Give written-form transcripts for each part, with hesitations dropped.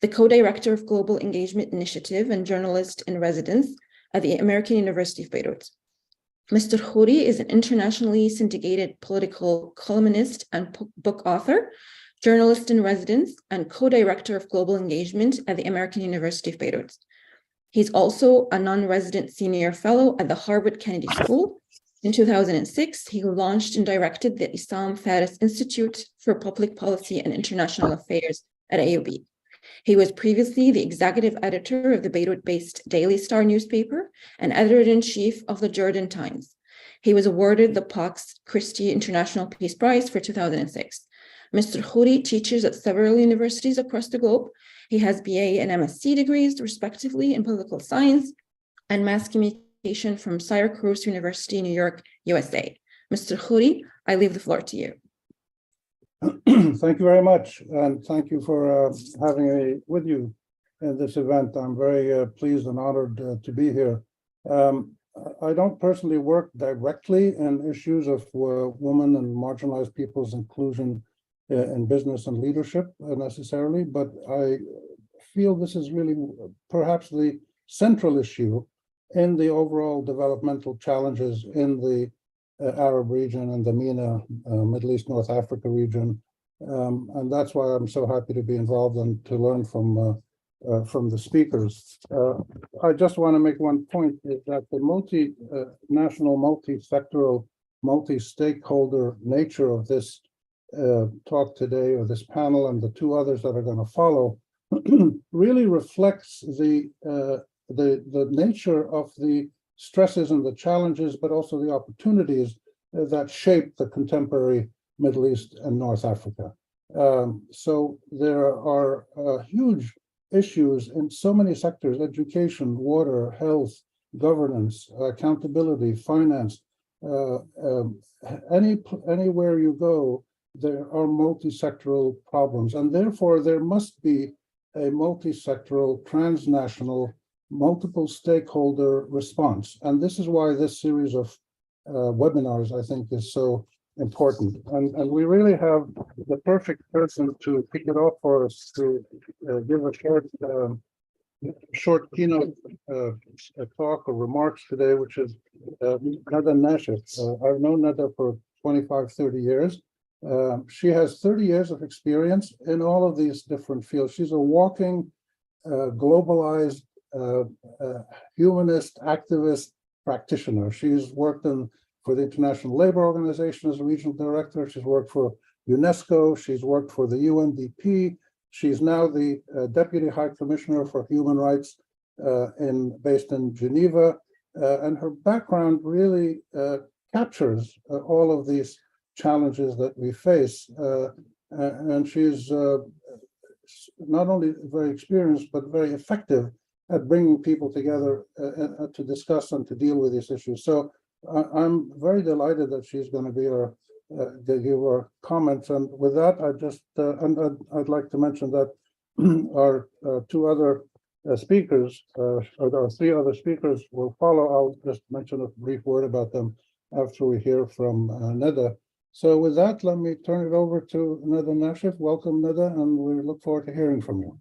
the co-director of Global Engagement Initiative and journalist in residence at the American University of Beirut. Mr. Khouri is an internationally syndicated political columnist and book author, journalist in residence, and co-director of global engagement at the American University of Beirut. He's also a non-resident senior fellow at the Harvard Kennedy School. In 2006, he launched and directed the Issam Faris Institute for Public Policy and International Affairs at AUB. He was previously the executive editor of the Beirut-based Daily Star newspaper and editor-in-chief of the Jordan Times. He was awarded the Pax Christi International Peace Prize for 2006. Mr. Khouri teaches at several universities across the globe. He has BA and MSc degrees, respectively, in political science and mass communication from Syracuse University, New York, USA. Mr. Khouri, I leave the floor to you. Thank you very much, and thank you for having me with you in this event. I'm very pleased and honored to be here. I don't personally work directly in issues of women and marginalized people's inclusion in business and leadership necessarily, but I feel this is really perhaps the central issue in the overall developmental challenges in the Arab region and the MENA, Middle East, North Africa region. And that's why I'm so happy to be involved and to learn from the speakers. I just want to make one point, is that the multinational, multi-sectoral, multi-stakeholder nature of this talk today, or this panel, and the two others that are going to follow, really reflects the nature of the stresses and the challenges, but also the opportunities that shape the contemporary Middle East and North Africa. So there are huge issues in so many sectors: education, water, health, governance, accountability, finance. Anywhere you go, there are multi-sectoral problems, and therefore there must be a multi-sectoral, transnational, multiple stakeholder response. And this is why this series of webinars, I think, is so important. And we really have the perfect person to kick it off for us to give a short keynote talk or remarks today, which is Nada Nashif. I've known Nada for 25, 30 years. She has 30 years of experience in all of these different fields. She's a walking, globalized, humanist, activist practitioner. She's worked for the International Labour Organization as a regional director. She's worked for UNESCO. She's worked for the UNDP. She's now the Deputy High Commissioner for Human Rights based in Geneva. And her background really captures all of these challenges that we face. And she's not only very experienced, but very effective at bringing people together to discuss and to deal with these issues. So I'm very delighted that she's going to be to give her comments. And with that, I'd like to mention that our two other speakers, or our three other speakers will follow. I'll just mention a brief word about them after we hear from Nada. So with that, let me turn it over to Nada Nashif. Welcome, Nada, and we look forward to hearing from you.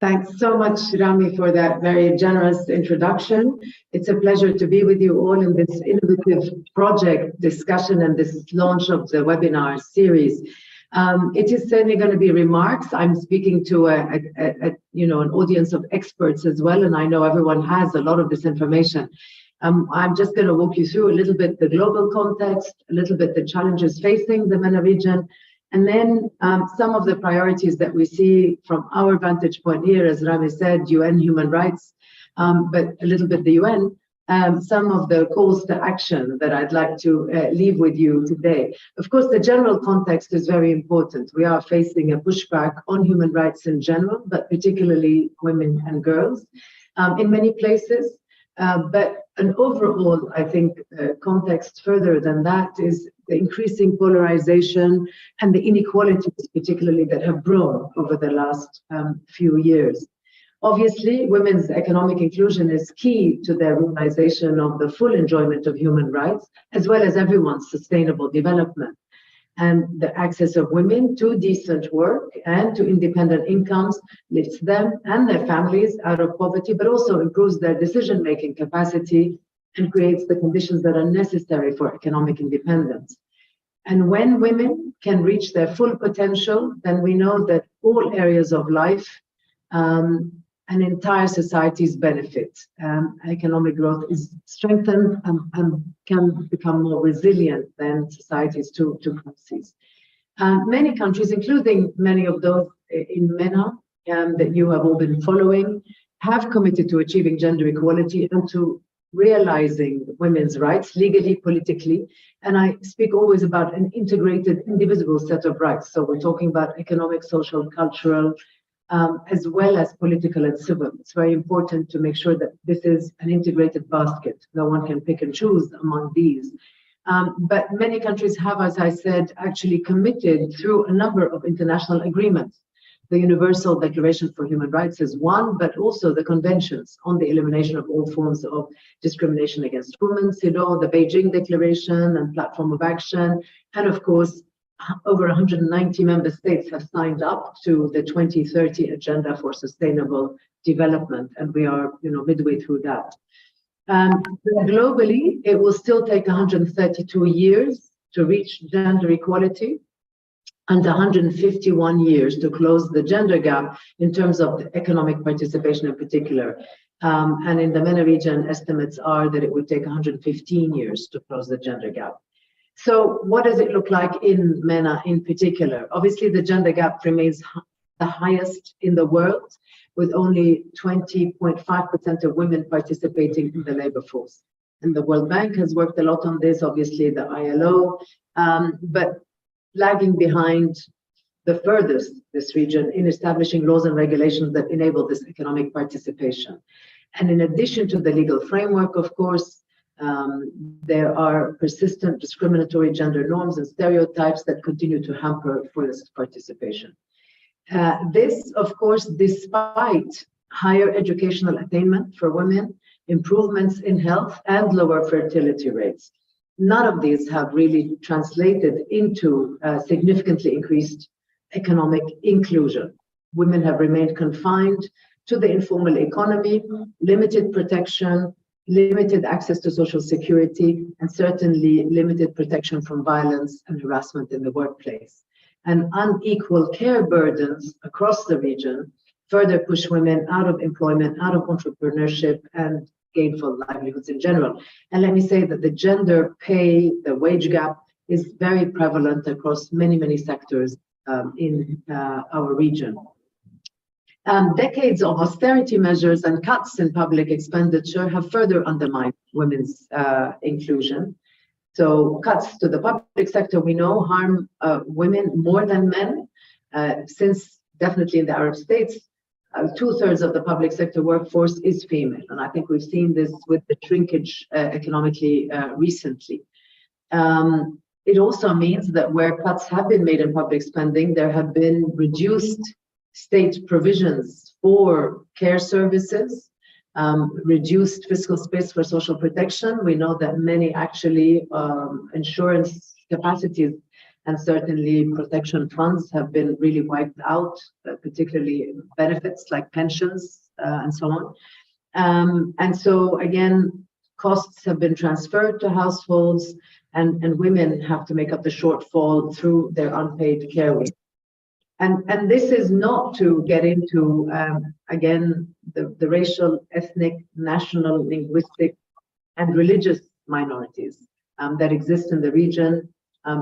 Thanks so much, Rami, for that very generous introduction. It's a pleasure to be with you all in this innovative project discussion and this launch of the webinar series. It is certainly going to be remarks. I'm speaking to an audience of experts as well, and I know everyone has a lot of this information. I'm just going to walk you through a little bit the global context, a little bit the challenges facing the MENA region, and then some of the priorities that we see from our vantage point here, as Rami said, UN human rights, but a little bit the UN, some of the calls to action that I'd like to leave with you today. Of course, the general context is very important. We are facing a pushback on human rights in general, but particularly women and girls in many places. But an overall, I think, context further than that is the increasing polarization and the inequalities, particularly that have grown over the last few years. Obviously, women's economic inclusion is key to their realization of the full enjoyment of human rights, as well as everyone's sustainable development. And the access of women to decent work and to independent incomes lifts them and their families out of poverty, but also improves their decision-making capacity and creates the conditions that are necessary for economic independence. And when women can reach their full potential, then we know that all areas of life and entire societies benefit. Economic growth is strengthened and can become more resilient than societies to crises. Many countries, including many of those in MENA that you have all been following, have committed to achieving gender equality and to realizing women's rights legally, politically. And I speak always about an integrated, indivisible set of rights. So we're talking about economic, social, cultural, as well as political and civil. It's very important to make sure that this is an integrated basket. No one can pick and choose among these. But many countries have, as I said, actually committed through a number of international agreements. The Universal Declaration for Human Rights is one, but also the conventions on the elimination of all forms of discrimination against women, CEDAW, the Beijing Declaration and Platform of Action, and of course, over 190 member states have signed up to the 2030 Agenda for Sustainable Development, and we are, midway through that. Globally, it will still take 132 years to reach gender equality, and 151 years to close the gender gap in terms of economic participation in particular. And in the MENA region, estimates are that it would take 115 years to close the gender gap. So what does it look like in MENA in particular? Obviously, the gender gap remains the highest in the world, with only 20.5% of women participating in the labor force. And the World Bank has worked a lot on this, obviously the ILO, but lagging behind the furthest, this region, in establishing laws and regulations that enable this economic participation. And in addition to the legal framework, of course, there are persistent discriminatory gender norms and stereotypes that continue to hamper for this participation. This, of course, despite higher educational attainment for women, improvements in health, and lower fertility rates. None of these have really translated into significantly increased economic inclusion. Women have remained confined to the informal economy, limited protection, limited access to social security, and certainly limited protection from violence and harassment in the workplace. And unequal care burdens across the region further push women out of employment, out of entrepreneurship, and gainful livelihoods in general. And let me say that the gender pay, the wage gap, is very prevalent across many, many sectors in our region. Decades of austerity measures and cuts in public expenditure have further undermined women's inclusion. So cuts to the public sector, we know, harm women more than men, since definitely in the Arab states, 2/3 of the public sector workforce is female. And I think we've seen this with the shrinkage economically recently. It also means that where cuts have been made in public spending, there have been reduced state provisions for care services, reduced fiscal space for social protection. We know that many actually insurance capacities and certainly protection funds have been really wiped out, particularly benefits like pensions and so on. And so again, costs have been transferred to households, and women have to make up the shortfall through their unpaid care leave. And this is not to get into, again, the racial, ethnic, national, linguistic, and religious minorities that exist in the region,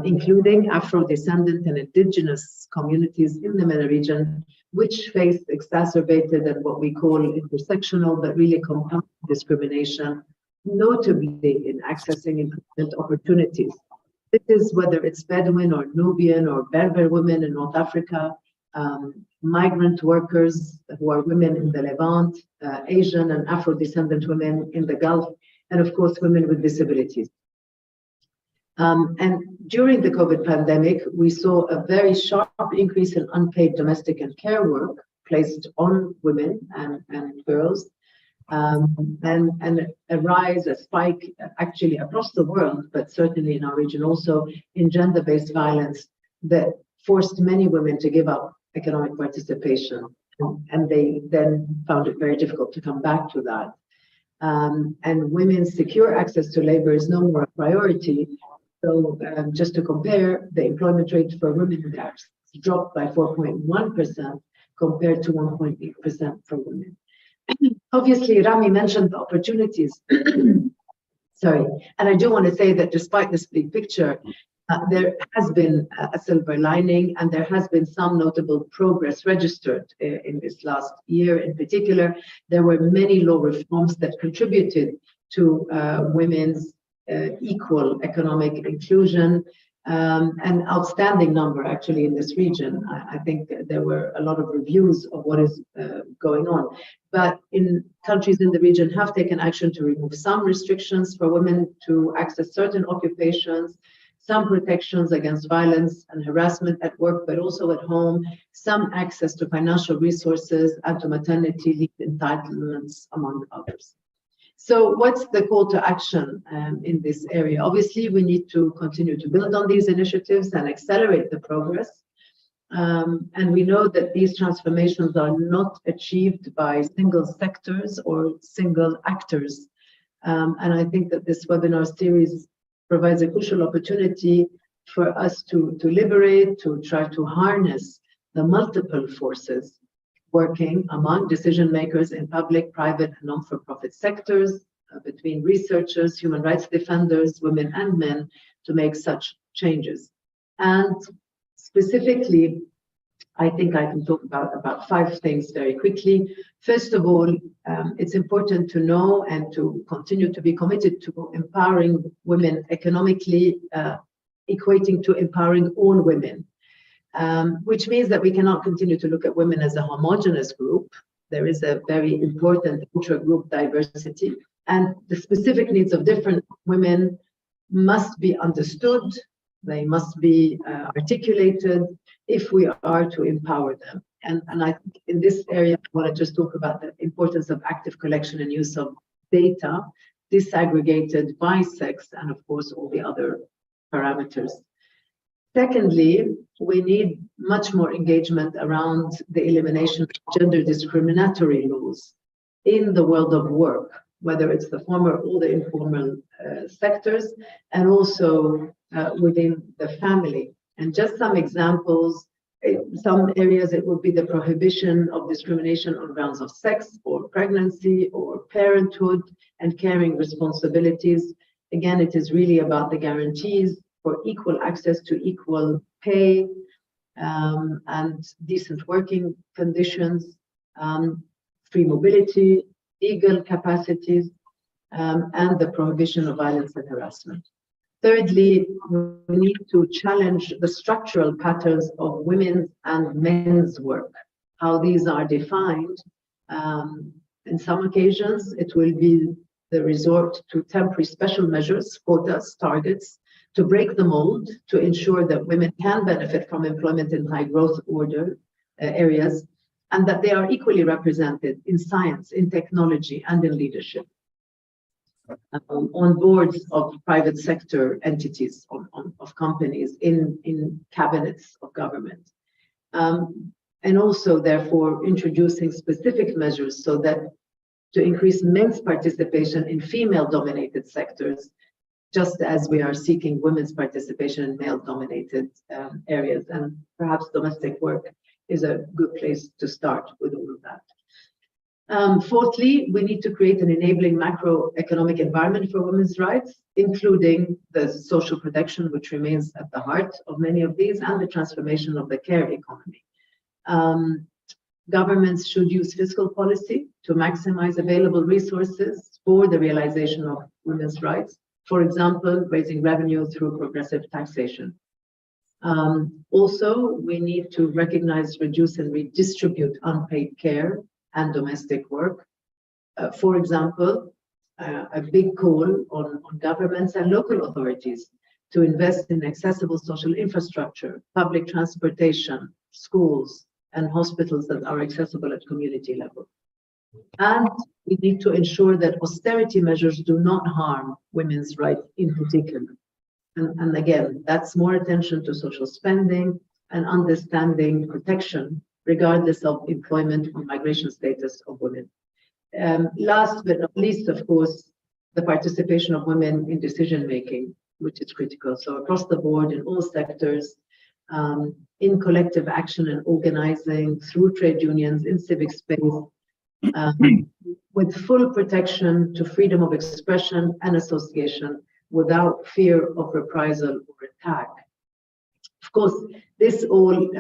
including Afro-descendant and indigenous communities in the MENA region, which face exacerbated and what we call intersectional, but really compound discrimination, notably in accessing employment opportunities. This is whether it's Bedouin or Nubian or Berber women in North Africa, migrant workers who are women in the Levant, Asian and Afro-descendant women in the Gulf, and of course, women with disabilities. And during the COVID pandemic, we saw a very sharp increase in unpaid domestic and care work placed on women and girls. and a rise, a spike actually across the world, but certainly in our region also, in gender-based violence that forced many women to give up economic participation. And they then found it very difficult to come back to that. And women's secure access to labor is no more a priority. So just to compare, the employment rate for women has dropped by 4.1% compared to 1.8% for women. Obviously, Rami mentioned the opportunities. Sorry, and I do want to say that despite this big picture, there has been a silver lining, and there has been some notable progress registered in this last year. In particular, there were many law reforms that contributed to women's equal economic inclusion, an outstanding number actually in this region. I think there were a lot of reviews of what is going on. But in countries in the region have taken action to remove some restrictions for women to access certain occupations, some protections against violence and harassment at work, but also at home, some access to financial resources and to maternity leave entitlements, among others. So what's the call to action in this area? Obviously, we need to continue to build on these initiatives and accelerate the progress. And we know that these transformations are not achieved by single sectors or single actors. And I think that this webinar series provides a crucial opportunity for us to liberate, to try to harness the multiple forces working among decision makers in public, private, and non-for-profit sectors, between researchers, human rights defenders, women and men, to make such changes. And specifically, I think I can talk about 5 things very quickly. First of all, it's important to know and to continue to be committed to empowering women economically, equating to empowering all women, which means that we cannot continue to look at women as a homogeneous group. There is a very important intra-group diversity, and the specific needs of different women must be understood. They must be articulated if we are to empower them. And I think in this area, I want to just talk about the importance of active collection and use of data, disaggregated by sex, and of course, all the other parameters. Secondly, we need much more engagement around the elimination of gender discriminatory laws in the world of work, whether it's the formal or the informal sectors, and also within the family. And just some examples, in some areas it would be the prohibition of discrimination on grounds of sex or pregnancy or parenthood and caring responsibilities. Again, it is really about the guarantees for equal access to equal pay and decent working conditions, free mobility, legal capacities, and the prohibition of violence and harassment. Thirdly, we need to challenge the structural patterns of women's and men's work, how these are defined. In some occasions, it will be the resort to temporary special measures, quotas, targets, to break the mold, to ensure that women can benefit from employment in high growth areas, and that they are equally represented in science, in technology, and in leadership. On boards of private sector entities, of companies, in cabinets of government. And also, therefore, introducing specific measures so that to increase men's participation in female-dominated sectors, just as we are seeking women's participation in male-dominated areas. And perhaps domestic work is a good place to start with all of that. Fourthly, we need to create an enabling macroeconomic environment for women's rights, including the social protection, which remains at the heart of many of these, and the transformation of the care economy. Governments should use fiscal policy to maximize available resources for the realization of women's rights. For example, raising revenue through progressive taxation. Also, we need to recognize, reduce, and redistribute unpaid care and domestic work. For example, a big call on governments and local authorities to invest in accessible social infrastructure, public transportation, schools, and hospitals that are accessible at community level. And we need to ensure that austerity measures do not harm women's rights in particular. And again, that's more attention to social spending and understanding protection, regardless of employment or migration status of women. Last but not least, of course, the participation of women in decision-making, which is critical. So across the board, in all sectors, in collective action and organizing, through trade unions, in civic space, with full protection to freedom of expression and association without fear of reprisal or attack. Of course, this all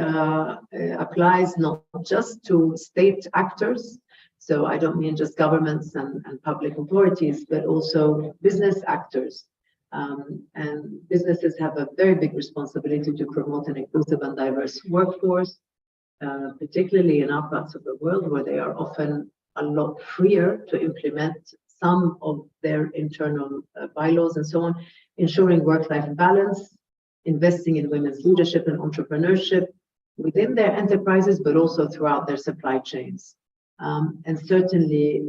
applies not just to state actors, so I don't mean just governments and public authorities, but also business actors. And businesses have a very big responsibility to promote an inclusive and diverse workforce, particularly in our parts of the world where they are often a lot freer to implement some of their internal bylaws and so on, ensuring work-life balance, investing in women's leadership and entrepreneurship within their enterprises, but also throughout their supply chains. And certainly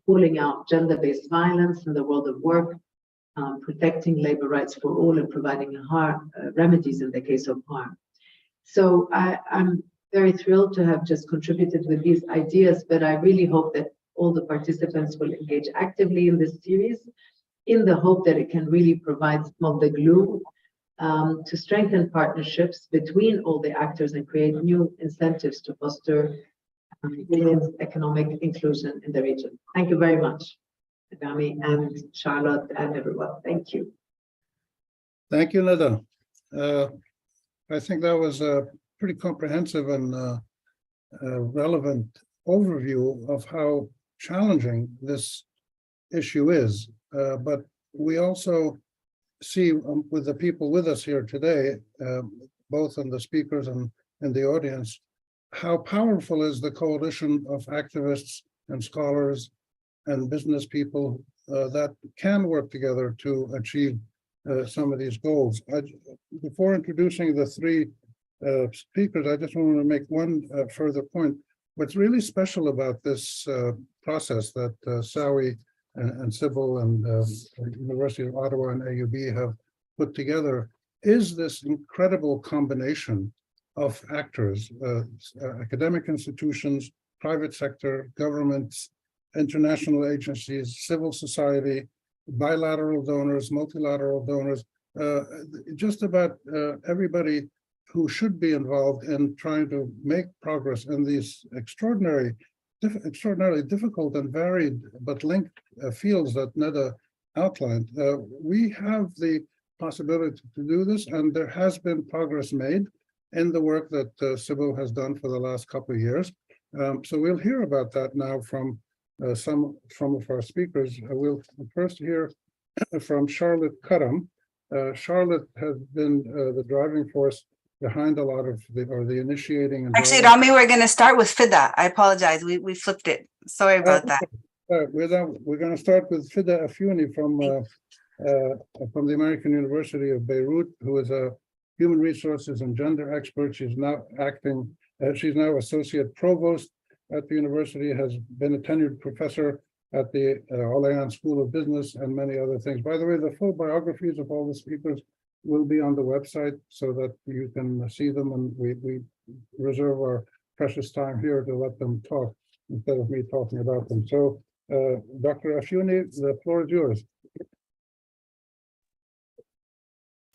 calling out gender-based violence in the world of work, protecting labor rights for all and providing remedies in the case of harm. So I'm very thrilled to have just contributed with these ideas, but I really hope that all the participants will engage actively in this series in the hope that it can really provide some of the glue to strengthen partnerships between all the actors and create new incentives to foster women's economic inclusion in the region. Thank you very much, Rami and Charlotte and everyone. Thank you. Thank you, Nida. I think that was a pretty comprehensive and relevant overview of how challenging this issue is. But we also see with the people with us here today, both in the speakers and in the audience, how powerful is the coalition of activists and scholars and business people that can work together to achieve some of these goals. Before introducing the three speakers, I just want to make one further point. What's really special about this process that SAWI and Sybil and University of Ottawa and AUB have put together is this incredible combination of actors, academic institutions, private sector, governments, international agencies, civil society, bilateral donors, multilateral donors, just about everybody who should be involved in trying to make progress in these extraordinarily difficult and varied but linked fields that Nida outlined. We have the possibility to do this, and there has been progress made in the work that Sybil has done for the last couple of years. So we'll hear about that now from some of our speakers. We'll first hear from Charlotte Karam. Charlotte has been the driving force behind a lot of the initiating. And actually, Rami, we're going to start with Fida. I apologize. We flipped it. Sorry about that. We're going to start with Fida Afyouni from the American University of Beirut, who is a human resources and gender expert. She's now she's now associate provost at the university, has been a tenured professor at the Al-Ayan School of Business and many other things. By the way, the full biographies of all the speakers will be on the website so that you can see them, and we reserve our precious time here to let them talk instead of me talking about them. So, Dr. Afyouni, the floor is yours.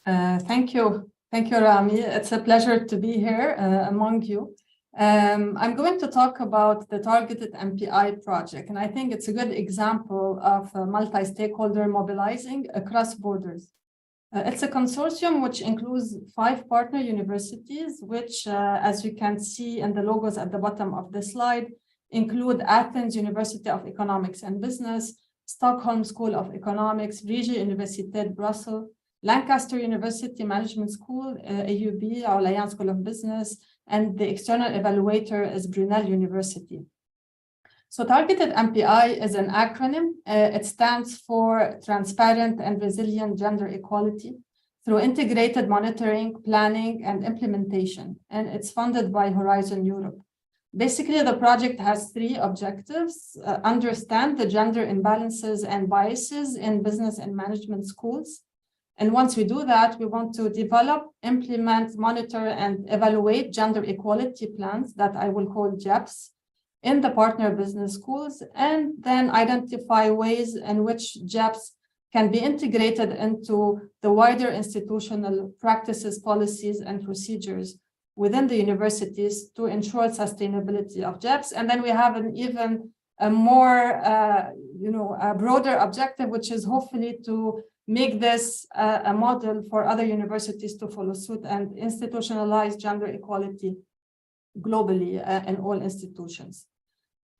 Thank you. Thank you, Rami. It's a pleasure to be here among you. I'm going to talk about the Targeted MPI project, and I think it's a good example of multi-stakeholder mobilizing across borders. It's a consortium which includes 5 partner universities, which, as you can see in the logos at the bottom of the slide, include Athens University of Economics and Business, Stockholm School of Economics, Vrije Universiteit Brussels, Lancaster University Management School, AUB, Al-Ayan School of Business, and the external evaluator is Brunel University. So Targeted MPI is an acronym. It stands for Transparent and Resilient Gender Equality through integrated monitoring, planning, and implementation. And it's funded by Horizon Europe. Basically, the project has three objectives: understand the gender imbalances and biases in business and management schools. And once we do that, we want to develop, implement, monitor, and evaluate gender equality plans that I will call GEPs in the partner business schools, and then identify ways in which GEPs can be integrated into the wider institutional practices, policies, and procedures within the universities to ensure sustainability of GEPs. And then we have an even more, a broader objective, which is hopefully to make this a model for other universities to follow suit and institutionalize gender equality globally in all institutions.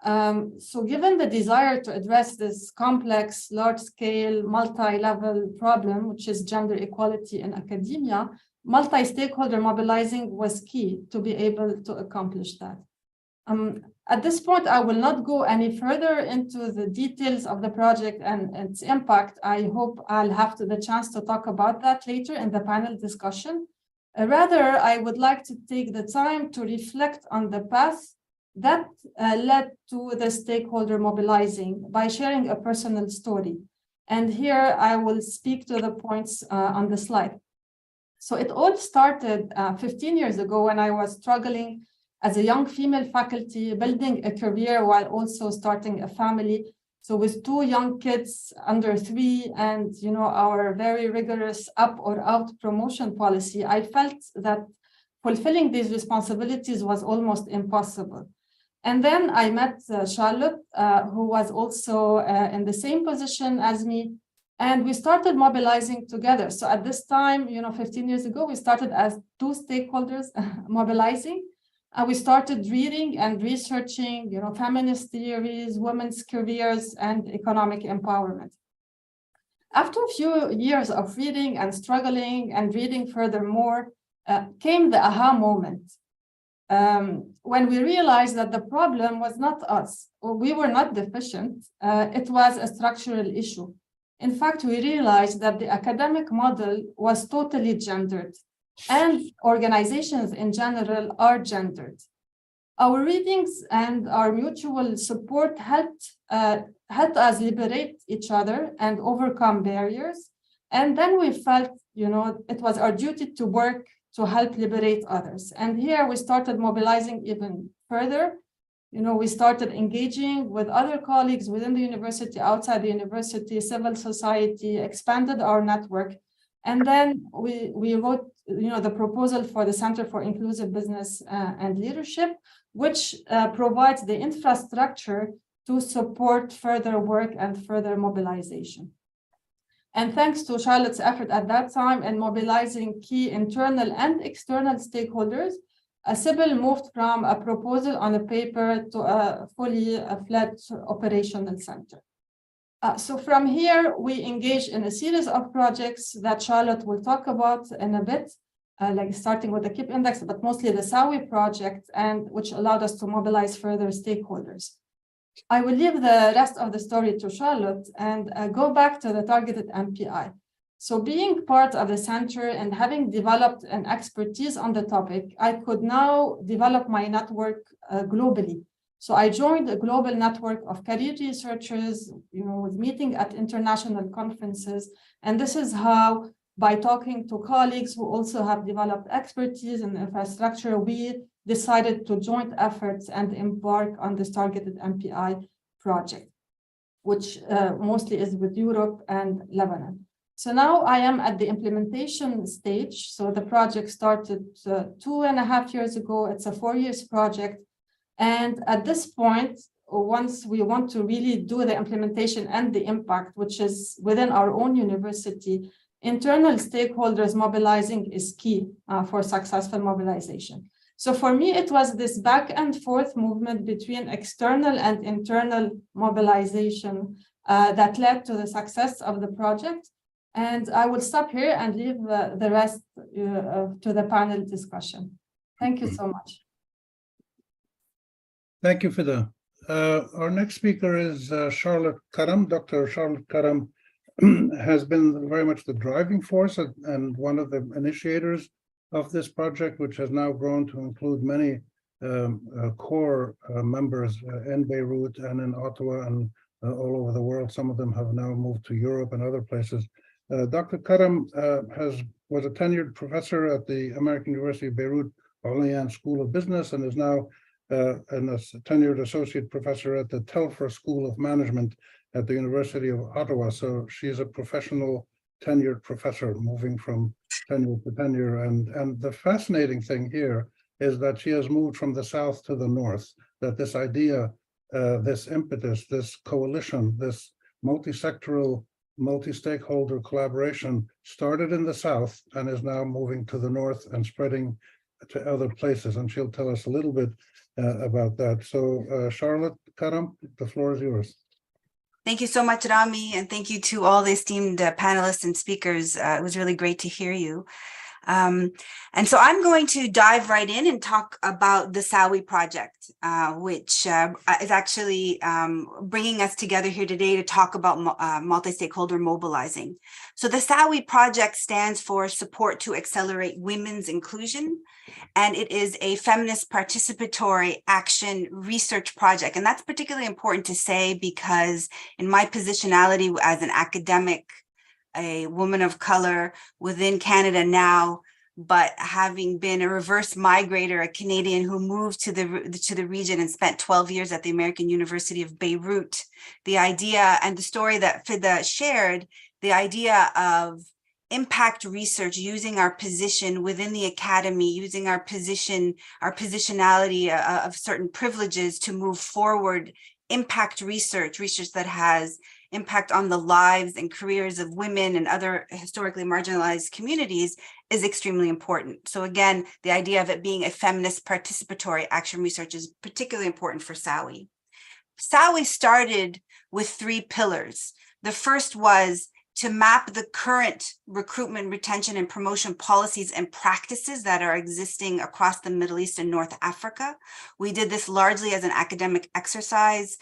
So given the desire to address this complex, large-scale, multi-level problem, which is gender equality in academia, multi-stakeholder mobilizing was key to be able to accomplish that. At this point, I will not go any further into the details of the project and its impact. I hope I'll have the chance to talk about that later in the panel discussion. Rather, I would like to take the time to reflect on the path that led to the stakeholder mobilizing by sharing a personal story. And here I will speak to the points on the slide. So it all started 15 years ago when I was struggling as a young female faculty, building a career while also starting a family. So with two young kids under 3 and our very rigorous up or out promotion policy, I felt that fulfilling these responsibilities was almost impossible. And then I met Charlotte, who was also in the same position as me, and we started mobilizing together. So at this time, 15 years ago, we started as 2 stakeholders mobilizing. We started reading and researching, feminist theories, women's careers, and economic empowerment. After a few years of reading and struggling and reading furthermore, came the aha moment. When we realized that the problem was not us, or we were not deficient, it was a structural issue. In fact, we realized that the academic model was totally gendered, and organizations in general are gendered. Our readings and our mutual support helped us liberate each other and overcome barriers. And then we felt, it was our duty to work to help liberate others. And here we started mobilizing even further. We started engaging with other colleagues within the university, outside the university, civil society, expanded our network. And then we wrote, the proposal for the Center for Inclusive Business and Leadership, which provides the infrastructure to support further work and further mobilization. And thanks to Charlotte's effort at that time in mobilizing key internal and external stakeholders, Sybil moved from a proposal on a paper to a fully fledged operational center. So from here, we engaged in a series of projects that Charlotte will talk about in a bit, like starting with the KIP index, but mostly the SAWI project, and which allowed us to mobilize further stakeholders. I will leave the rest of the story to Charlotte and go back to the targeted MPI. So being part of the center and having developed an expertise on the topic, I could now develop my network globally. So I joined a global network of career researchers, with meeting at international conferences. And this is how, by talking to colleagues who also have developed expertise in infrastructure, we decided to joint efforts and embark on this targeted MPI project, which mostly is with Europe and Lebanon. So now I am at the implementation stage. So the project started 2.5 years ago. It's a 4-year project. And at this point, once we want to really do the implementation and the impact, which is within our own university, internal stakeholders mobilizing is key for successful mobilization. So for me, it was this back and forth movement between external and internal mobilization that led to the success of the project. And I will stop here and leave the rest to the panel discussion. Thank you so much. Thank you, Fida. Our next speaker is Charlotte Karam. Dr. Charlotte Karam has been very much the driving force and one of the initiators of this project, which has now grown to include many core members in Beirut and in Ottawa and all over the world. Some of them have now moved to Europe and other places. Dr. Karam was a tenured professor at the American University of Beirut Orleans School of Business and is now a tenured associate professor at the Telfer School of Management at the University of Ottawa. So she's a professional tenured professor moving from tenure to tenure. And the fascinating thing here is that she has moved from the south to the north, that this idea, this impetus, this coalition, this multi-sectoral, multi-stakeholder collaboration started in the south and is now moving to the north and spreading to other places. And she'll tell us a little bit about that. So Charlotte Karam, the floor is yours. Thank you so much, Rami, and thank you to all the esteemed panelists and speakers. It was really great to hear you. And so I'm going to dive right in and talk about the SAWI project, which is actually bringing us together here today to talk about multi-stakeholder mobilizing. So the SAWI project stands for Support to Accelerate Women's Inclusion, and it is a feminist participatory action research project. And that's particularly important to say because in my positionality as an academic, a woman of color within Canada now, but having been a reverse migrator, a Canadian who moved to the region and spent 12 years at the American University of Beirut, the idea and the story that Fida shared, the idea of impact research, using our position within the academy, using our position, our positionality of certain privileges to move forward impact research that has impact on the lives and careers of women and other historically marginalized communities is extremely important. So again, the idea of it being a feminist participatory action research is particularly important for SAWI. SAWI started with 3 pillars. The first was to map the current recruitment, retention, and promotion policies and practices that are existing across the Middle East and North Africa. We did this largely as an academic exercise,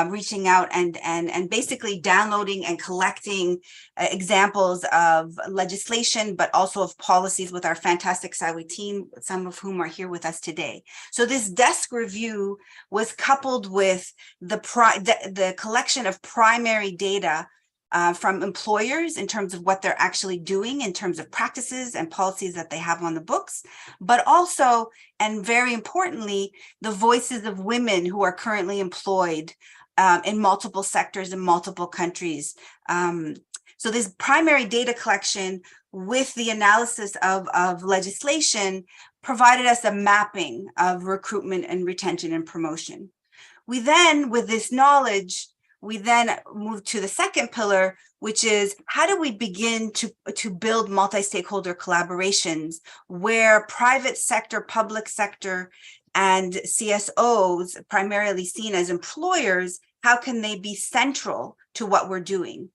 reaching out and basically downloading and collecting examples of legislation, but also of policies with our fantastic SAWI team, some of whom are here with us today. So this desk review was coupled with the collection of primary data from employers in terms of what they're actually doing in terms of practices and policies that they have on the books, but also, and very importantly, the voices of women who are currently employed in multiple sectors in multiple countries. So this primary data collection with the analysis of legislation provided us a mapping of recruitment and retention and promotion. We then, with this knowledge, we then move to the second pillar, which is how do we begin to build multi-stakeholder collaborations where private sector, public sector, and CSOs, primarily seen as employers, how can they be central to what we're doing?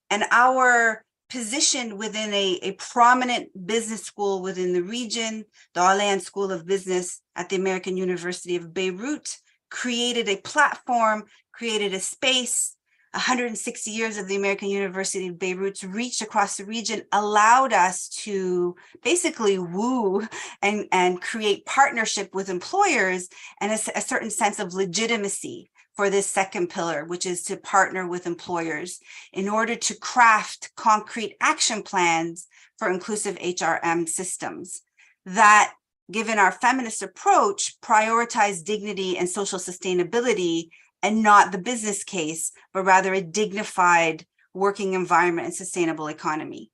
And our position within a prominent business school within the region, the Orleans School of Business at the American University of Beirut, created a platform, created a space. 160 years of the American University of Beirut's reach across the region allowed us to basically woo and create partnership with employers and a certain sense of legitimacy for this second pillar, which is to partner with employers in order to craft concrete action plans for inclusive HRM systems that, given our feminist approach, prioritize dignity and social sustainability and not the business case, but rather a dignified working environment and sustainable economy.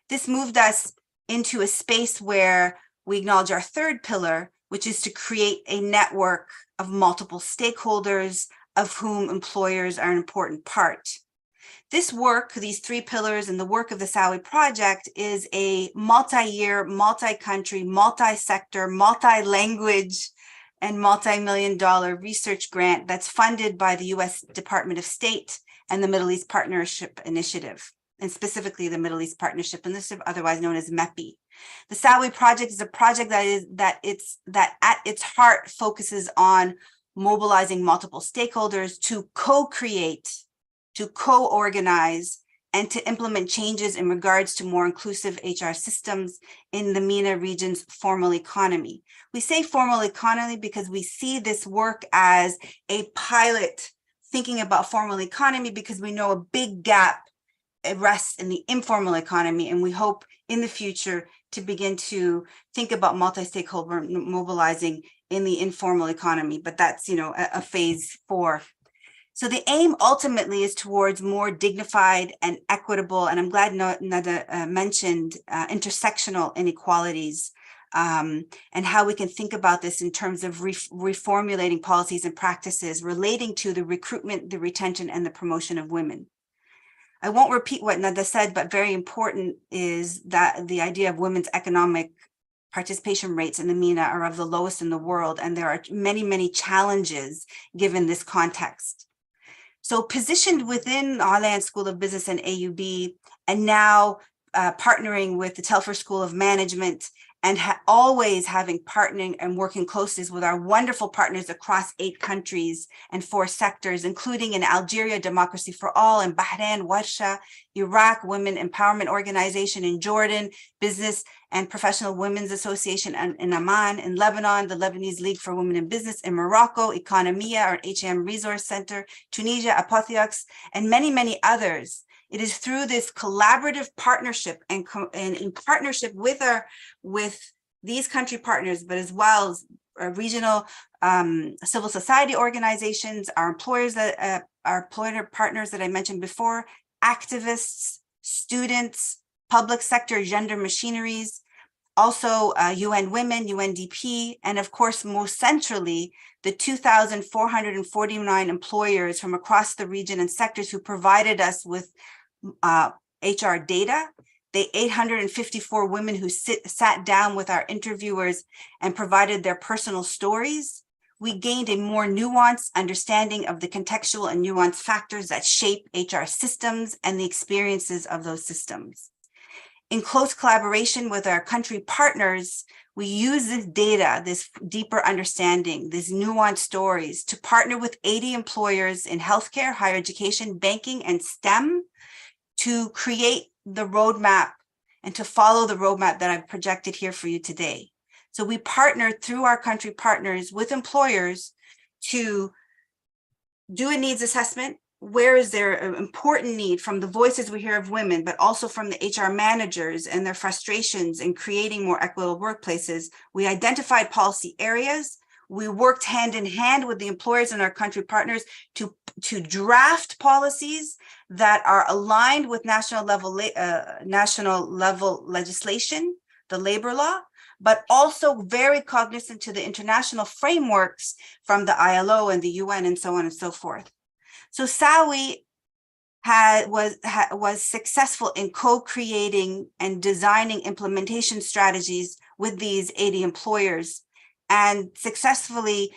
This moved us into a space where we acknowledge our third pillar, which is to create a network of multiple stakeholders of whom employers are an important part. This work, these 3 pillars and the work of the SAWI project is a multi-year, multi-country, multi-sector, multi-language, and multi-million-dollar research grant that's funded by the US Department of State and the Middle East Partnership Initiative, and specifically the Middle East Partnership Initiative, otherwise known as MEPI. The SAWI project is a project that at its heart focuses on mobilizing multiple stakeholders to co-create, to co-organize, and to implement changes in regards to more inclusive HR systems in the MENA region's formal economy. We say formal economy because we see this work as a pilot thinking about formal economy, because we know a big gap rests in the informal economy, and we hope in the future to begin to think about multi-stakeholder mobilizing in the informal economy, but that's, you know, a phase 4. So the aim ultimately is towards more dignified and equitable, and I'm glad Nada mentioned intersectional inequalities, and how we can think about this in terms of reformulating policies and practices relating to the recruitment, the retention, and the promotion of women. I won't repeat what Nada said, but very important is that the idea of women's economic participation rates in the MENA are of the lowest in the world, and there are many, many challenges given this context. So positioned within Al School of Business and AUB, and now partnering with the Telfer School of Management, and always having partnering and working closely with our wonderful partners across 8 countries and 4 sectors, including in Algeria, Democracy for All, in Bahrain, Warsha, Iraq, Women Empowerment Organization, in Jordan, Business and Professional Women's Association, and in Amman, in Lebanon, the Lebanese League for Women in Business, in Morocco, Economia, our HM Resource Center, Tunisia, Apotheox, and many, many others. It is through this collaborative partnership and in partnership with these country partners, but as well as regional civil society organizations, our employers, our employer partners that I mentioned before, activists, students, public sector gender machineries, also UN Women, UNDP, and of course, most centrally, the 2,449 employers from across the region and sectors who provided us with HR data, the 854 women who sat down with our interviewers and provided their personal stories. We gained a more nuanced understanding of the contextual and nuanced factors that shape HR systems and the experiences of those systems. In close collaboration with our country partners, we use this data, this deeper understanding, these nuanced stories to partner with 80 employers in healthcare, higher education, banking, and STEM to create the roadmap and to follow the roadmap that I've projected here for you today. So we partnered through our country partners with employers to do a needs assessment. Where is there an important need from the voices we hear of women, but also from the HR managers and their frustrations in creating more equitable workplaces? We identified policy areas. We worked hand in hand with the employers and our country partners to draft policies that are aligned with national level legislation, the labor law, but also very cognizant to the international frameworks from the ILO and the UN and so on and so forth. So SAWI was successful in co-creating and designing implementation strategies with these 80 employers and successfully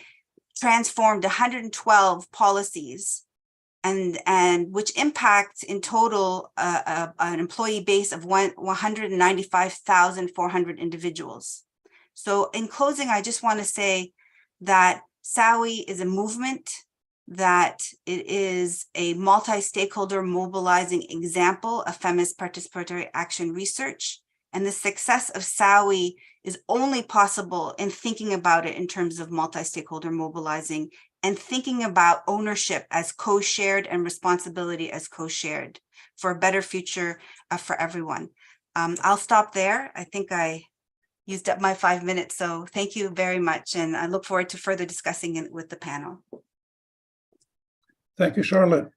transformed 112 policies and which impacts in total an employee base of 195,400 individuals. So in closing, I just want to say that SAWI is a movement, that it is a multi-stakeholder mobilizing example of feminist participatory action research. And the success of SAWI is only possible in thinking about it in terms of multi-stakeholder mobilizing and thinking about ownership as co-shared and responsibility as co-shared for a better future for everyone. I'll stop there. I think I used up my 5 minutes, so thank you very much. And I look forward to further discussing it with the panel. Thank you, Charlotte.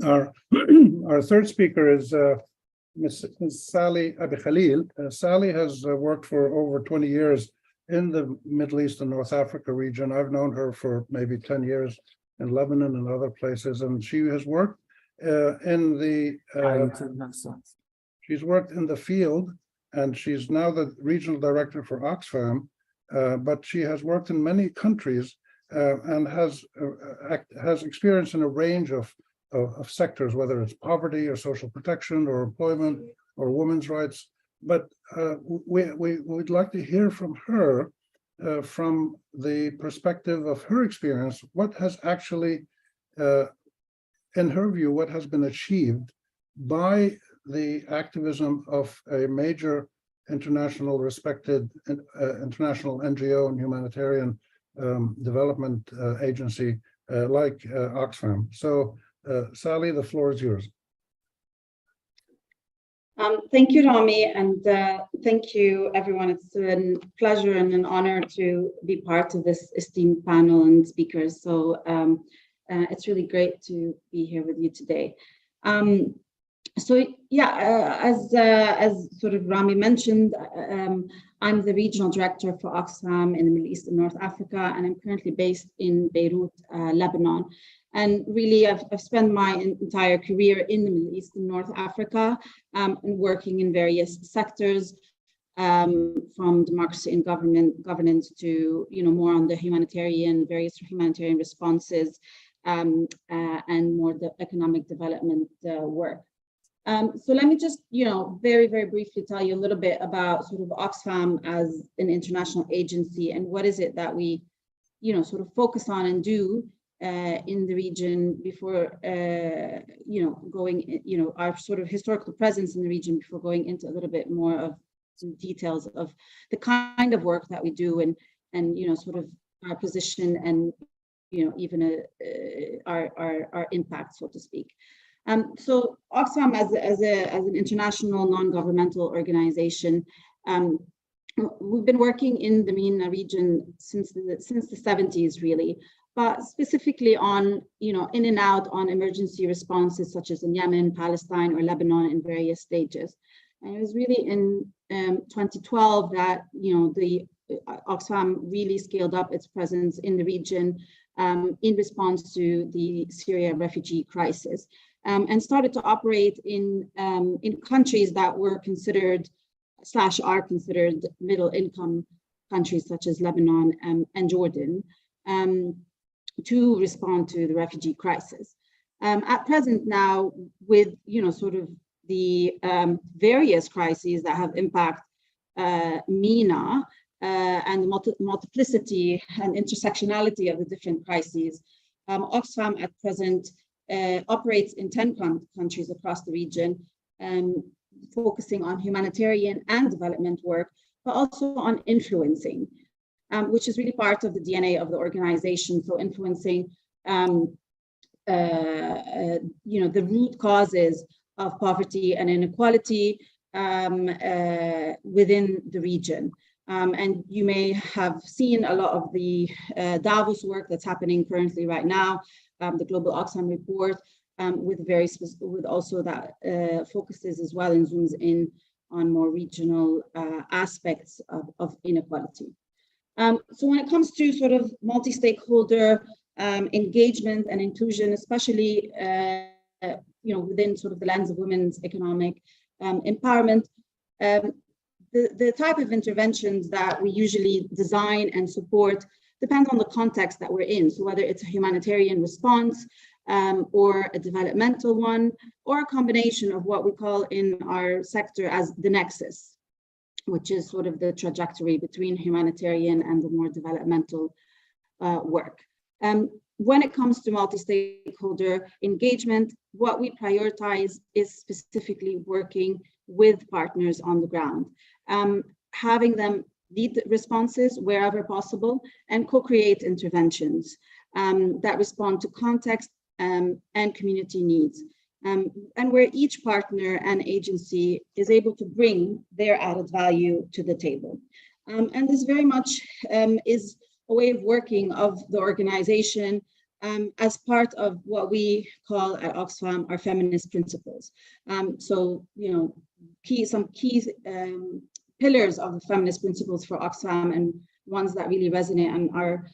Our third speaker is Ms. Sally Abi Khalil. Sally has worked for over 20 years in the Middle East and North Africa region. I've known her for maybe 10 years in Lebanon and other places, and she has worked she's worked in the field, and she's now the regional director for Oxfam, but she has worked in many countries and has experience in a range of sectors, whether it's poverty or social protection or employment or women's rights. But we'd like to hear from her, from the perspective of her experience, what has actually, in her view, what has been achieved by the activism of a major international respected international NGO and humanitarian development agency like Oxfam. So Sally, the floor is yours. Thank you, Rami, and thank you, everyone. It's a pleasure and an honor to be part of this esteemed panel and speakers. So it's really great to be here with you today. So yeah, as sort of Rami mentioned, I'm the regional director for Oxfam in the Middle East and North Africa, and I'm currently based in Beirut, Lebanon. And really, I've spent my entire career in the Middle East and North Africa, and working in various sectors, from democracy and governance to, more on the various humanitarian responses, and more the economic development work. So let me just, very, very briefly tell you a little bit about sort of Oxfam as an international agency and what is it that we, sort of focus on and do in the region before, going, our sort of historical presence in the region before going into a little bit more of some details of the kind of work that we do and sort of our position and, even our impact, so to speak. So Oxfam as an international non-governmental organization, we've been working in the MENA region since the 70s, really, but specifically on, in and out on emergency responses such as in Yemen, Palestine, or Lebanon in various stages. And it was really in 2012 that, the Oxfam really scaled up its presence in the region in response to the Syria refugee crisis. And started to operate in countries that were considered / are considered middle income countries such as Lebanon and Jordan to respond to the refugee crisis. At present now, with sort of the various crises that have impacted MENA and the multiplicity and intersectionality of the different crises, Oxfam at present operates in 10 countries across the region, focusing on humanitarian and development work, but also on influencing, which is really part of the DNA of the organization. So influencing, the root causes of poverty and inequality within the region. And you may have seen a lot of the Davos work that's happening currently right now, the Global Oxfam Report, with also that focuses as well and zooms in on more regional aspects of inequality. So when it comes to sort of multi-stakeholder engagement and inclusion, especially within sort of the lens of women's economic empowerment, the type of interventions that we usually design and support depends on the context that we're in. So whether it's a humanitarian response or a developmental one, or a combination of what we call in our sector as the nexus, which is sort of the trajectory between humanitarian and the more developmental work. When it comes to multi-stakeholder engagement, what we prioritize is specifically working with partners on the ground, having them lead responses wherever possible and co-create interventions that respond to context and community needs, and where each partner and agency is able to bring their added value to the table. And this very much is a way of working of the organization as part of what we call at Oxfam our feminist principles. So, some key pillars of the feminist principles for Oxfam, and ones that really resonate and are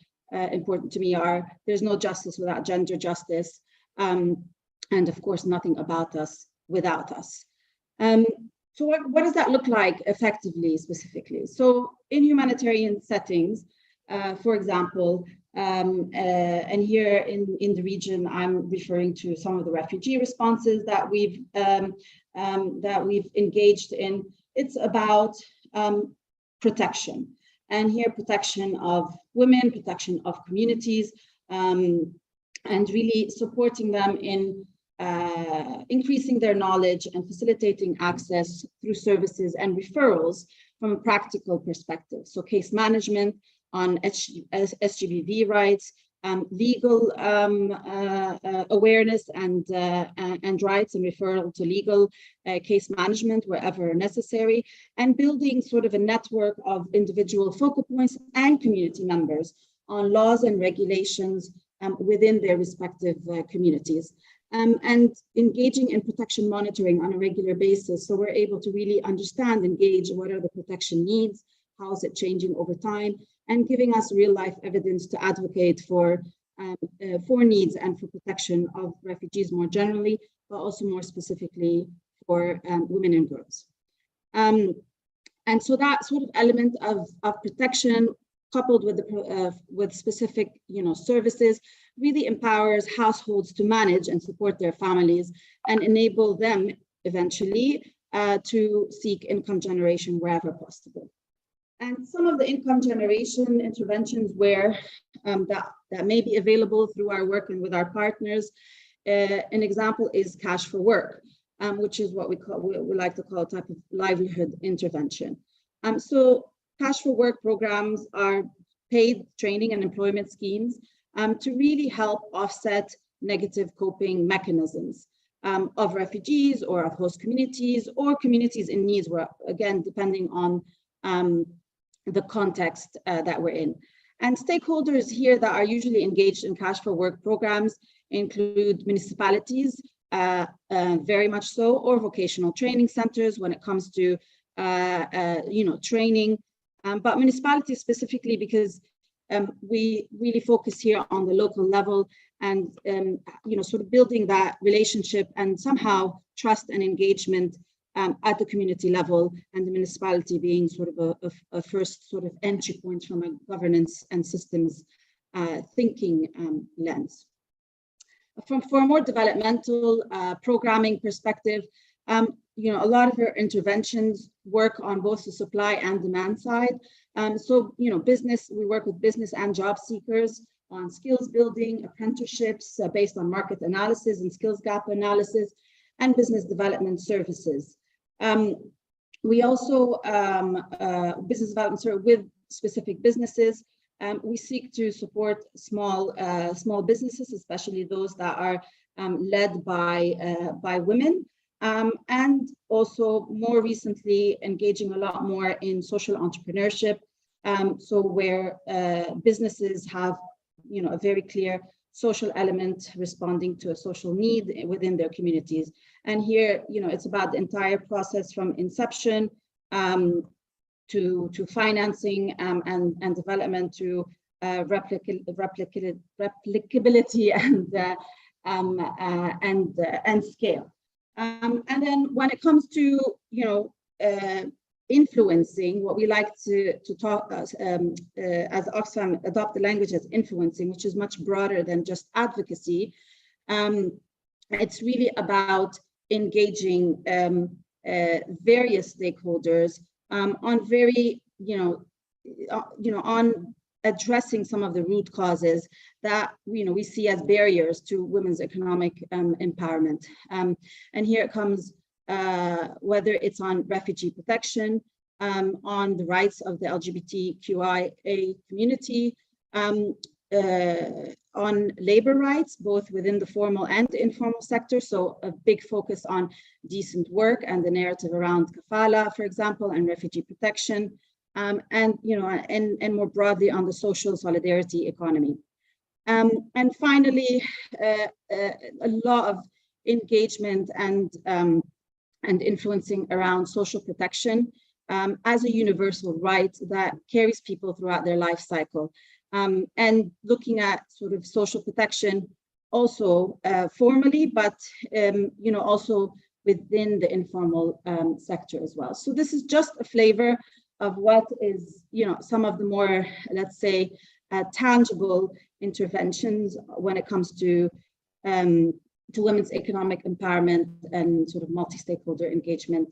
important to me, are there's no justice without gender justice, and of course nothing about us without us. So what does that look like effectively, specifically? So in humanitarian settings, for example, and here in the region, I'm referring to some of the refugee responses that we've engaged in. It's about protection, and here protection of women, protection of communities, and really supporting them in increasing their knowledge and facilitating access through services and referrals from a practical perspective. So case management on SGBV rights, legal awareness and rights and referral to legal case management wherever necessary, and building sort of a network of individual focal points and community members on laws and regulations within their respective communities. And engaging in protection monitoring on a regular basis. So we're able to really understand, engage what are the protection needs, how is it changing over time, and giving us real life evidence to advocate for needs and for protection of refugees more generally, but also more specifically for women and girls. And so that sort of element of protection coupled with specific services really empowers households to manage and support their families and enable them eventually to seek income generation wherever possible. And some of the income generation interventions where that may be available through our work and with our partners, an example is cash for work, which is what we like to call a type of livelihood intervention. So cash for work programs are paid training and employment schemes to really help offset negative coping mechanisms of refugees or of host communities or communities in needs, where, again, depending on the context that we're in. And stakeholders here that are usually engaged in cash for work programs include municipalities, very much so, or vocational training centers when it comes to training, but municipalities specifically because we really focus here on the local level and sort of building that relationship and somehow trust and engagement at the community level, and the municipality being sort of a first sort of entry point from a governance and systems thinking lens. For a more developmental programming perspective, a lot of our interventions work on both the supply and demand side. Business, we work with business and job seekers on skills building, apprenticeships based on market analysis and skills gap analysis, and business development services. We also, business development with specific businesses. We seek to support small businesses, especially those that are led by women. And also more recently engaging a lot more in social entrepreneurship. So where businesses have, a very clear social element responding to a social need within their communities. And here, it's about the entire process from inception to financing and development to replicability and scale. And then when it comes to, influencing, what we like to talk as Oxfam adopt the language as influencing, which is much broader than just advocacy. It's really about engaging various stakeholders on very, on addressing some of the root causes that we see as barriers to women's economic empowerment. And here it comes, whether it's on refugee protection, on the rights of the LGBTQIA community, on labor rights, both within the formal and the informal sector. So a big focus on decent work and the narrative around kafala, for example, and refugee protection. And more broadly on the social solidarity economy. And finally, a lot of engagement and influencing around social protection as a universal right that carries people throughout their life cycle. And looking at sort of social protection also formally, but also within the informal sector as well. So this is just a flavor of what is, some of the more, let's say, tangible interventions when it comes to women's economic empowerment and sort of multi-stakeholder engagement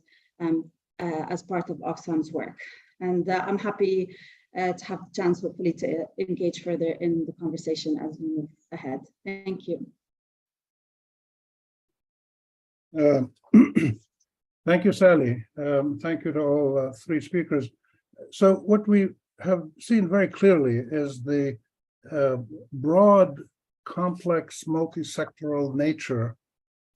as part of Oxfam's work. And I'm happy to have the chance, hopefully, to engage further in the conversation as we move ahead. Thank you. Thank you, Sally. Thank you to all three speakers. So what we have seen very clearly is the broad, complex, multi-sectoral nature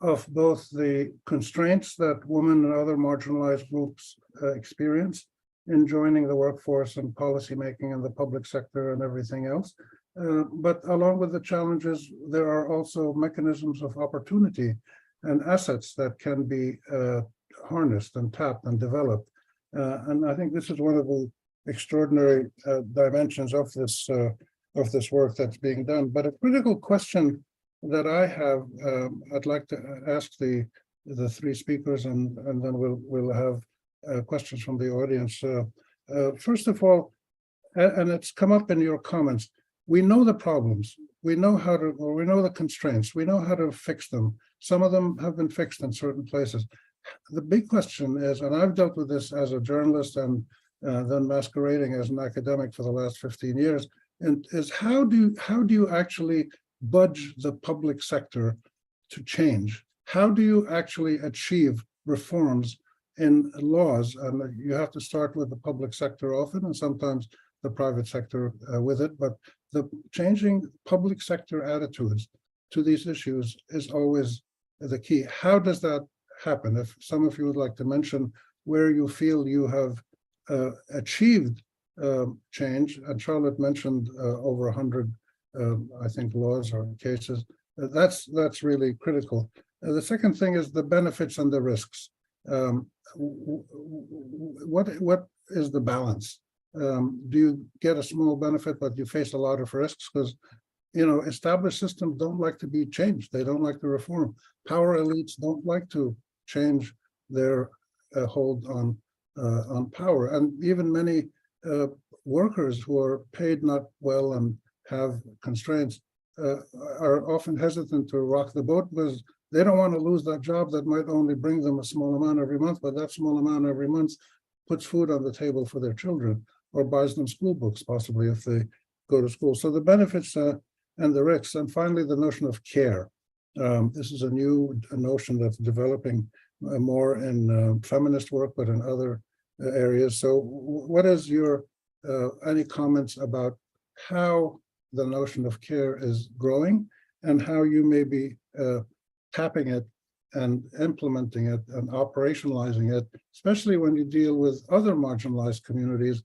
of both the constraints that women and other marginalized groups experience in joining the workforce and policymaking in the public sector and everything else. But along with the challenges, there are also mechanisms of opportunity and assets that can be harnessed and tapped and developed. And I think this is one of the extraordinary dimensions of this work that's being done. But a critical question that I have, I'd like to ask the three speakers, and then we'll have questions from the audience. First of all, and it's come up in your comments, we know the problems, we know how to, or we know the constraints, we know how to fix them. Some of them have been fixed in certain places. The big question is, and I've dealt with this as a journalist and then masquerading as an academic for the last 15 years, and is how do you actually budge the public sector to change? How do you actually achieve reforms in laws? And you have to start with the public sector often, and sometimes the private sector with it, but the changing public sector attitudes to these issues is always the key. How does that happen? If some of you would like to mention where you feel you have achieved change, and Charlotte mentioned over 100, I think, laws or cases, that's really critical. The second thing is the benefits and the risks. What is the balance? Do you get a small benefit, but you face a lot of risks? Because, you know, established systems don't like to be changed. They don't like to reform. Power elites don't like to change their hold on power. And even many workers who are paid not well and have constraints are often hesitant to rock the boat because they don't want to lose that job that might only bring them a small amount every month, but that small amount every month puts food on the table for their children or buys them school books, possibly, if they go to school. So the benefits and the risks. And finally, the notion of care. This is a new notion that's developing more in feminist work, but in other areas. So what is your, any comments about how the notion of care is growing and how you may be tapping it and implementing it and operationalizing it, especially when you deal with other marginalized communities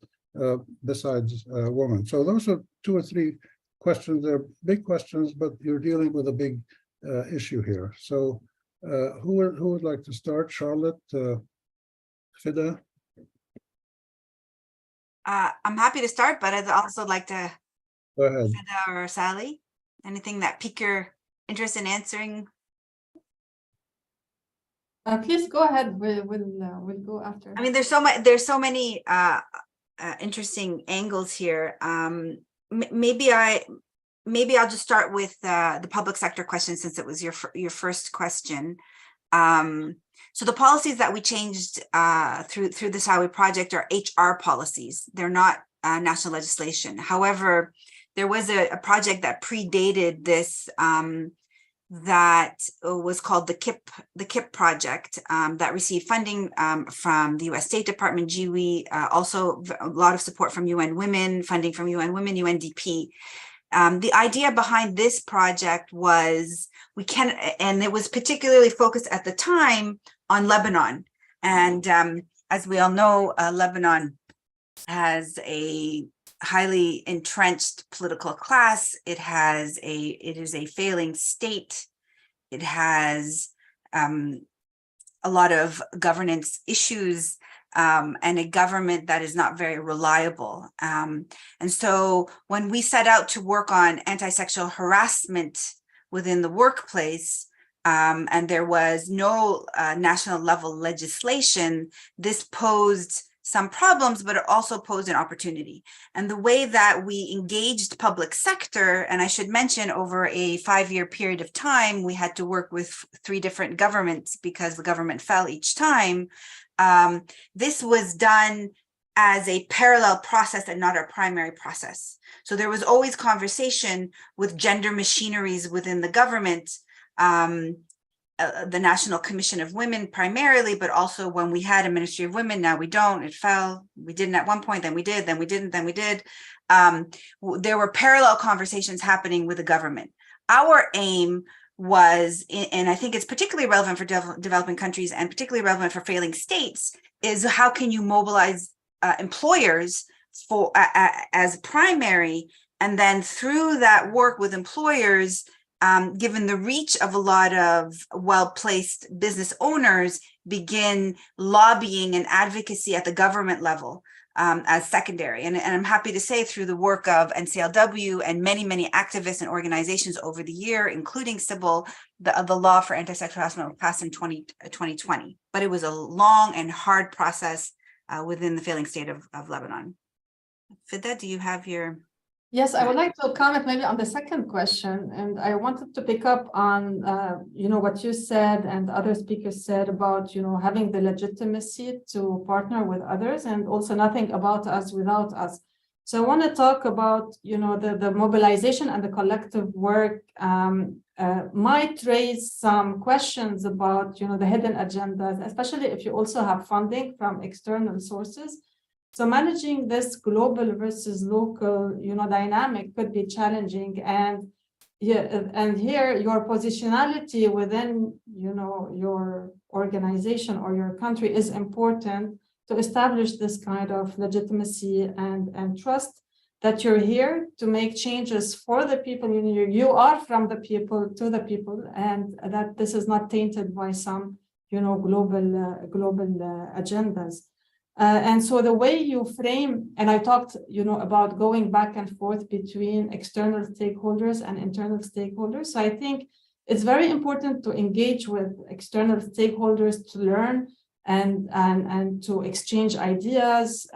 besides women? So those are two or three questions. They're big questions, but you're dealing with a big issue here. So who would like to start? Charlotte, Fida? I'm happy to start, but I'd also like to, Go ahead. Fida or Sally, anything that pique your interest in answering? Please go ahead. We'll go after. I mean, there's so many interesting angles here. Maybe I'll just start with the public sector question, since it was your first question. So the policies that we changed through the SAWI project are HR policies. They're not national legislation. However, there was a project that predated this that was called the KIP project that received funding from the U.S. State Department, GWI, also a lot of support from UN Women, funding from UN Women, UNDP. The idea behind this project was and it was particularly focused at the time on Lebanon. And as we all know, Lebanon has a highly entrenched political class. It is a failing state. It has a lot of governance issues and a government that is not very reliable. And so when we set out to work on anti-sexual harassment within the workplace, and there was no national level legislation, this posed some problems, but it also posed an opportunity. And the way that we engaged public sector, and I should mention over a 5-year period of time, we had to work with 3 different governments because the government fell each time. This was done as a parallel process and not a primary process. So there was always conversation with gender machineries within the government the National Commission of Women primarily, but also when we had a Ministry of Women. Now we don't, it fell. We didn't at one point, then we did, then we didn't, then we did. There were parallel conversations happening with the government. Our aim was, and I think it's particularly relevant for developing countries and particularly relevant for failing states, is how can you mobilize employers for as primary, and then through that work with employers, given the reach of a lot of well-placed business owners, begin lobbying and advocacy at the government level as secondary. And I'm happy to say through the work of NCLW and many, many activists and organizations over the year, including Sybil, the law for anti-sexual harassment passed in 2020. But it was a long and hard process within the failing state of Lebanon. Fida, do you have your... Yes, I would like to comment maybe on the second question, and I wanted to pick up on what you said and other speakers said about having the legitimacy to partner with others, and also nothing about us without us. So I want to talk about the mobilization and the collective work might raise some questions about the hidden agendas, especially if you also have funding from external sources. So managing this global versus local, dynamic could be challenging, and here your positionality within, your organization or your country is important to establish this kind of legitimacy and trust that you're here to make changes for the people. You are from the people to the people, and that this is not tainted by some, global agendas. And so the way you frame, and I talked, about going back and forth between external stakeholders and internal stakeholders. So I think it's very important to engage with external stakeholders to learn and to exchange ideas,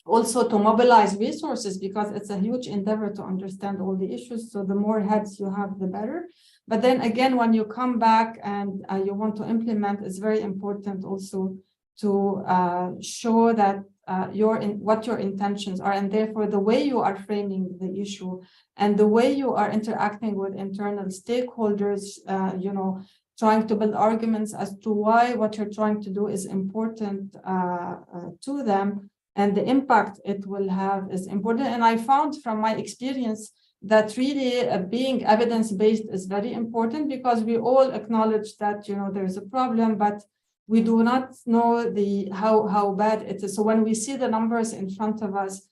also to mobilize resources, because it's a huge endeavor to understand all the issues. So the more heads you have, the better. But then again, when you come back and you want to implement, it's very important also to show that what your intentions are, and therefore the way you are framing the issue and the way you are interacting with internal stakeholders, trying to build arguments as to why what you're trying to do is important to them, and the impact it will have is important. And I found from my experience that really being evidence-based is very important, because we all acknowledge that there's a problem, but we do not know how bad it is. So when we see the numbers in front of us,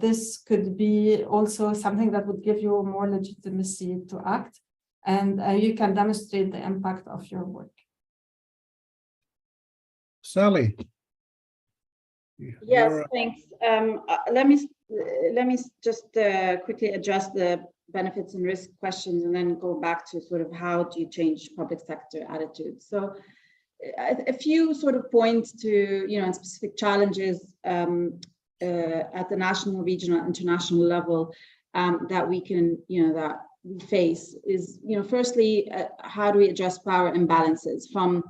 this could be also something that would give you more legitimacy to act, and you can demonstrate the impact of your work. Sally. Yes, thanks. Let me just quickly address the benefits and risk questions, and then go back to sort of how do you change public sector attitudes. So a few sort of points to, and specific challenges at the national, regional, international level that we can, that we face is, firstly, how do we address power imbalances from,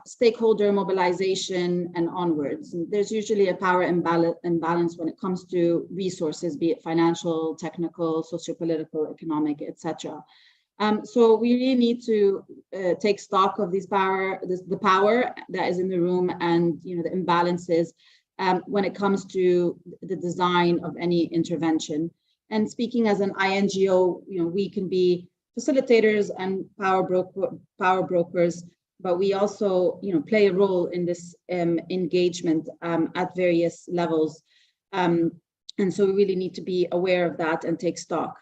stakeholder mobilization and onwards. And there's usually a power imbalance when it comes to resources, be it financial, technical, sociopolitical, economic, etc. So we really need to take stock of the power that is in the room, and the imbalances when it comes to the design of any intervention. And speaking as an INGO, we can be facilitators and power brokers, but we also play a role in this engagement at various levels. And so we really need to be aware of that and take stock.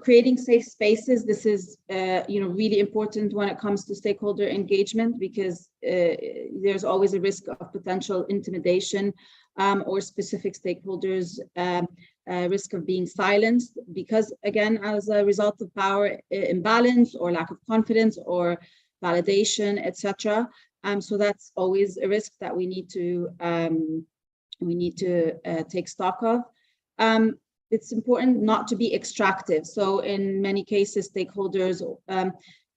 Creating safe spaces, this is really important when it comes to stakeholder engagement, because there's always a risk of potential intimidation or specific stakeholders risk of being silenced, because again, as a result of power imbalance or lack of confidence or validation, etc. So that's always a risk that we need to take stock of. It's important not to be extractive. So in many cases, stakeholders,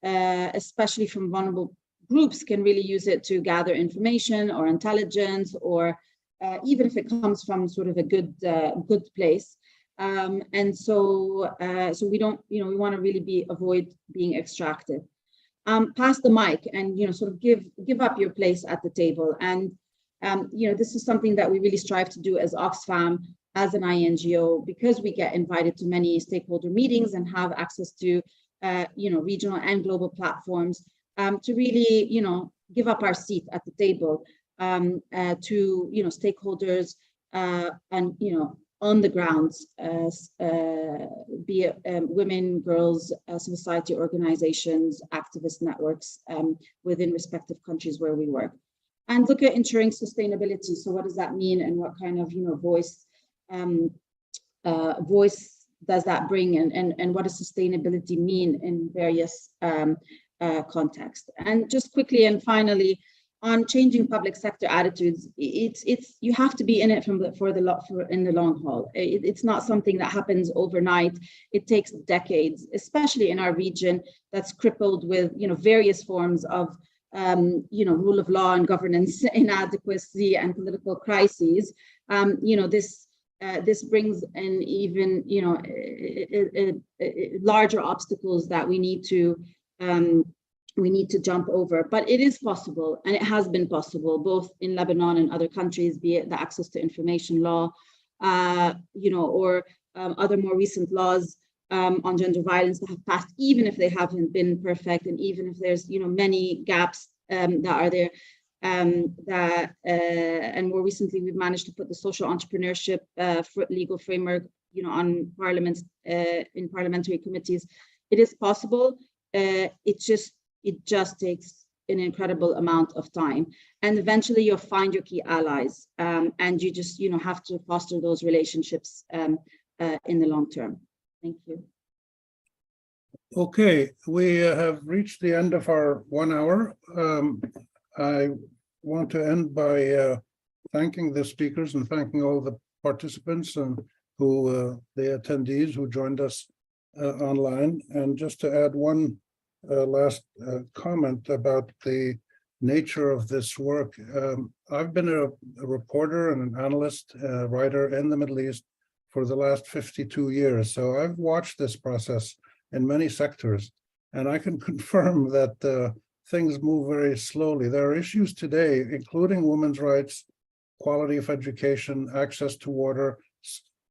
especially from vulnerable groups, can really use it to gather information or intelligence, or even if it comes from sort of a good place. And so we don't, we want to really avoid being extractive. pass the mic and, sort of give up your place at the table. And, this is something that we really strive to do as Oxfam, as an INGO, because we get invited to many stakeholder meetings and have access to, regional and global platforms, to really, give up our seat at the table to, stakeholders and, on the ground, be it women, girls, civil society organizations, activist networks within respective countries where we work. And look at ensuring sustainability. So what does that mean, and what kind of voice does that bring, and what does sustainability mean in various contexts? And just quickly and finally, on changing public sector attitudes, it's you have to be in it in the long haul. It's not something that happens overnight. It takes decades, especially in our region that's crippled with various forms of rule of law and governance inadequacy and political crises. This brings in even larger obstacles that we need to jump over, but it is possible, and it has been possible both in Lebanon and other countries, be it the access to information law, or other more recent laws on gender violence that have passed, even if they haven't been perfect, and even if there's many gaps that are there. And more recently, we've managed to put the social entrepreneurship legal framework, on parliaments, in parliamentary committees. It is possible. It just takes an incredible amount of time, and eventually you'll find your key allies, and you just have to foster those relationships in the long term. Thank you. Okay, we have reached the end of our 1 hour. I want to end by thanking the speakers and thanking all the participants and the attendees who joined us online. And just to add one last comment about the nature of this work. I've been a reporter and an analyst, writer in the Middle East for the last 52 years. So I've watched this process in many sectors, and I can confirm that things move very slowly. There are issues today, including women's rights, quality of education, access to water,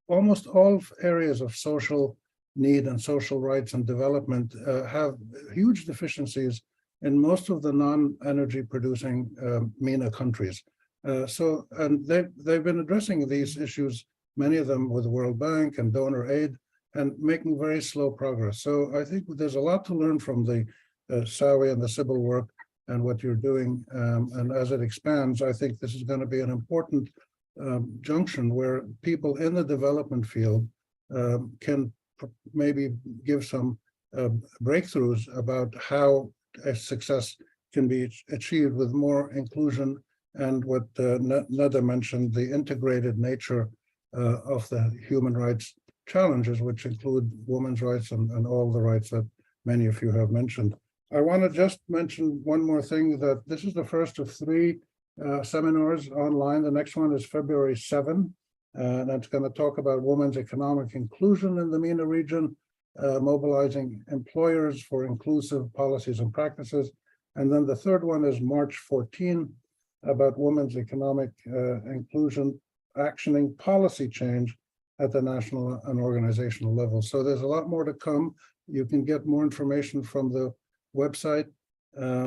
almost all areas of social need and social rights and development have huge deficiencies in most of the non-energy producing MENA countries. And they've been addressing these issues, many of them with the World Bank and donor aid, and making very slow progress. So I think there's a lot to learn from the SAWI and the Sybil work and what you're doing. And as it expands, I think this is going to be an important junction where people in the development field can maybe give some breakthroughs about how a success can be achieved with more inclusion and what Nada mentioned, the integrated nature of the human rights challenges, which include women's rights and all the rights that many of you have mentioned. I want to just mention one more thing, that this is the first of 3 seminars online. The next one is February 7. And it's going to talk about women's economic inclusion in the MENA region, mobilizing employers for inclusive policies and practices. And then the third one is March 14, about women's economic inclusion, actioning policy change at the national and organizational level. So there's a lot more to come. You can get more information from the website. I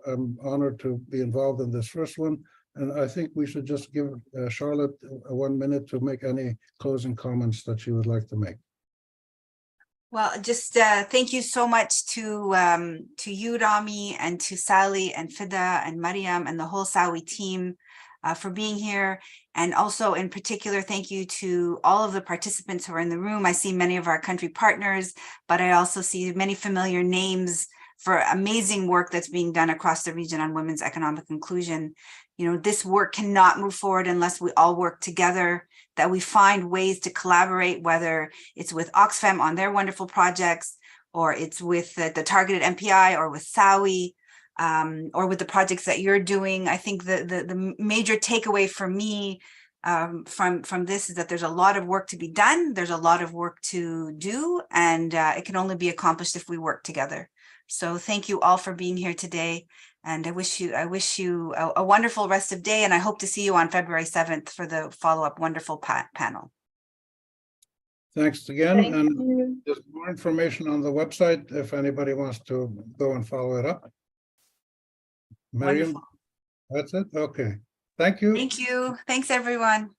am honored to be involved in this first one. And I think we should just give Charlotte 1 minute to make any closing comments that she would like to make. Well, just thank you so much to you, Rami, and to Sally and Fida and Mariam and the whole SAWI team for being here. And also in particular, thank you to all of the participants who are in the room. I see many of our country partners, but I also see many familiar names for amazing work that's being done across the region on women's economic inclusion. This work cannot move forward unless we all work together, that we find ways to collaborate, whether it's with Oxfam on their wonderful projects, or it's with the targeted MPI, or with SAWI, or with the projects that you're doing. I think the major takeaway for me from this is that there's a lot of work to be done. There's a lot of work to do, and it can only be accomplished if we work together. So thank you all for being here today. And I wish you a wonderful rest of day. And I hope to see you on February 7th for the follow-up wonderful panel. Thanks again. Thank And you. there's more information on the website if anybody wants to go and follow it up. Miriam, Wonderful. that's it? Okay. Thank you. Thank you. Thanks, everyone.